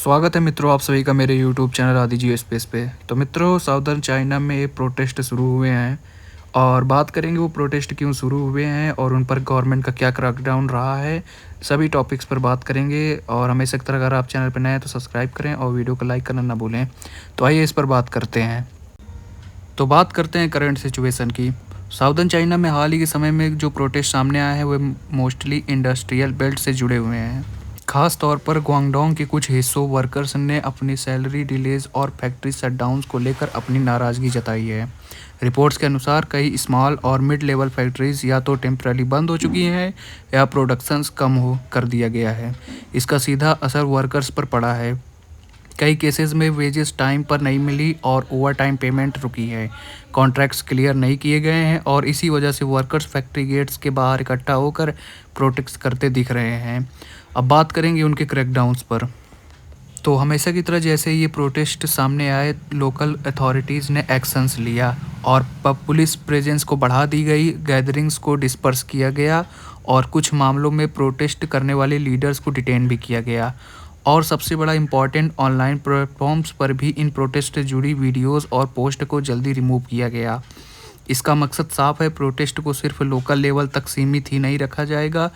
स्वागत है मित्रों आप सभी का मेरे यूट्यूब चैनल आदि जियो स्पेस पे। तो मित्रों साउदर्न चाइना में प्रोटेस्ट शुरू हुए हैं और बात करेंगे वो प्रोटेस्ट क्यों शुरू हुए हैं और उन पर गवर्नमेंट का क्या क्रैकडाउन रहा है। सभी टॉपिक्स पर बात करेंगे और हमेशा की तरह अगर आप चैनल पर नए हैं तो सब्सक्राइब करें और वीडियो को लाइक करना ना भूलें। तो आइए इस पर बात करते हैं। तो बात करते हैं करंट सिचुएशन की। साउदर्न चाइना में हाल ही के समय में जो प्रोटेस्ट सामने आया है वह मोस्टली इंडस्ट्रियल बेल्ट से जुड़े हुए हैं। खास तौर पर ग्वांगडोंग के कुछ हिस्सों वर्कर्स ने अपनी सैलरी डिलेज और फैक्ट्री शटडाउन्स को लेकर अपनी नाराज़गी जताई है। रिपोर्ट्स के अनुसार कई स्मॉल और मिड लेवल फैक्ट्रीज या तो टेम्पररी बंद हो चुकी हैं या प्रोडक्शंस कम हो कर दिया गया है। इसका सीधा असर वर्कर्स पर पड़ा है। कई केसेस में वेजेस टाइम पर नहीं मिली और ओवर टाइम पेमेंट रुकी है। कॉन्ट्रैक्ट्स क्लियर नहीं किए गए हैं और इसी वजह से वर्कर्स फैक्ट्री गेट्स के बाहर इकट्ठा होकर प्रोटेस्ट करते दिख रहे हैं। अब बात करेंगे उनके क्रैकडाउन्स पर। तो हमेशा की तरह जैसे ये प्रोटेस्ट सामने आए लोकल अथॉरिटीज़ ने एक्शंस लिया और पुलिस प्रेजेंस को बढ़ा दी गई, गैदरिंग्स को डिस्पर्स किया गया और कुछ मामलों में प्रोटेस्ट करने वाले लीडर्स को डिटेन भी किया गया। और सबसे बड़ा इम्पॉर्टेंट ऑनलाइन प्लेटफॉर्म्स पर भी इन प्रोटेस्ट से जुड़ी वीडियोस और पोस्ट को जल्दी रिमूव किया गया। इसका मकसद साफ है, प्रोटेस्ट को सिर्फ लोकल लेवल तक सीमित ही नहीं रखा जाएगा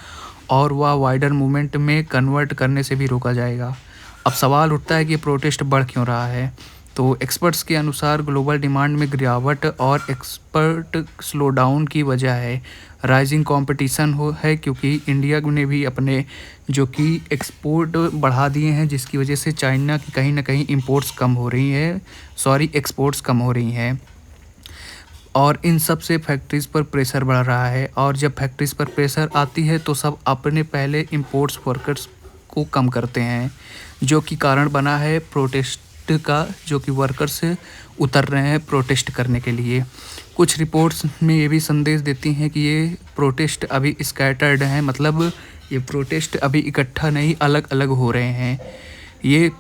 और वह वाइडर मूवमेंट में कन्वर्ट करने से भी रोका जाएगा। अब सवाल उठता है कि प्रोटेस्ट बढ़ क्यों रहा है। तो एक्सपर्ट्स के अनुसार ग्लोबल डिमांड में गिरावट और एक्सपर्ट स्लोडाउन की वजह है। राइजिंग कंपटीशन है क्योंकि इंडिया ने भी अपने जो कि एक्सपोर्ट बढ़ा दिए हैं, जिसकी वजह से चाइना की कहीं ना कहीं एक्सपोर्ट्स कम हो रही हैं और इन सब से फैक्ट्रीज़ पर प्रेशर बढ़ रहा है। और जब फैक्ट्रीज़ पर प्रेशर आती है तो सब अपने पहले इंपोर्ट्स वर्कर्स को कम करते हैं, जो कि कारण बना है प्रोटेस्ट का, जो कि वर्कर्स उतर रहे हैं प्रोटेस्ट करने के लिए। कुछ रिपोर्ट्स में ये भी संदेश देती हैं कि ये प्रोटेस्ट अभी स्कैटर्ड हैं, मतलब ये प्रोटेस्ट अभी इकट्ठा नहीं अलग अलग हो रहे हैं ये,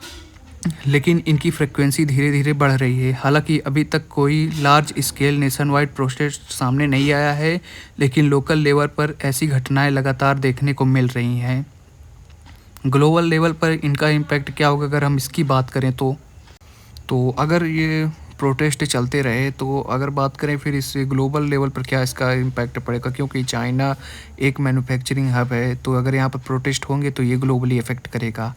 लेकिन इनकी फ्रिक्वेंसी धीरे धीरे बढ़ रही है। हालांकि अभी तक कोई large scale nation wide protest सामने नहीं आया है, लेकिन लोकल लेवल पर ऐसी घटनाएं लगातार देखने को मिल रही हैं। ग्लोबल लेवल पर इनका इम्पैक्ट क्या होगा अगर हम इसकी बात करें तो अगर ये प्रोटेस्ट चलते रहे तो अगर बात करें फिर इस ग्लोबल लेवल पर क्या इसका इम्पैक्ट पड़ेगा, क्योंकि चाइना एक मैन्युफैक्चरिंग हब है। तो अगर यहाँ पर प्रोटेस्ट होंगे तो ये ग्लोबली इफ़ेक्ट करेगा।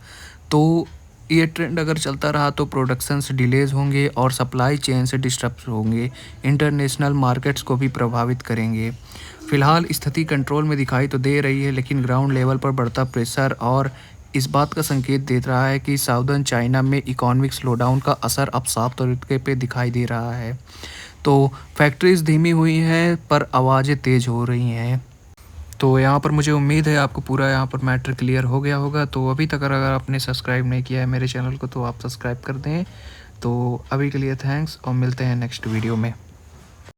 तो ये ट्रेंड अगर चलता रहा तो प्रोडक्शंस डिलेज होंगे और सप्लाई चेन से डिस्टर्ब होंगे, इंटरनेशनल मार्केट्स को भी प्रभावित करेंगे। फ़िलहाल स्थिति कंट्रोल में दिखाई तो दे रही है, लेकिन ग्राउंड लेवल पर बढ़ता प्रेशर और इस बात का संकेत दे रहा है कि साउदर्न चाइना में इकोनॉमिक स्लोडाउन का असर अब साफ तरीके पे दिखाई दे रहा है। तो फैक्ट्रीज़ धीमी हुई हैं पर आवाज़ें तेज़ हो रही हैं। तो यहाँ पर मुझे उम्मीद है आपको पूरा यहाँ पर मैटर क्लियर हो गया होगा। तो अभी तक अगर आपने सब्सक्राइब नहीं किया है मेरे चैनल को तो आप सब्सक्राइब कर दें। तो अभी के लिए थैंक्स और मिलते हैं नेक्स्ट वीडियो में।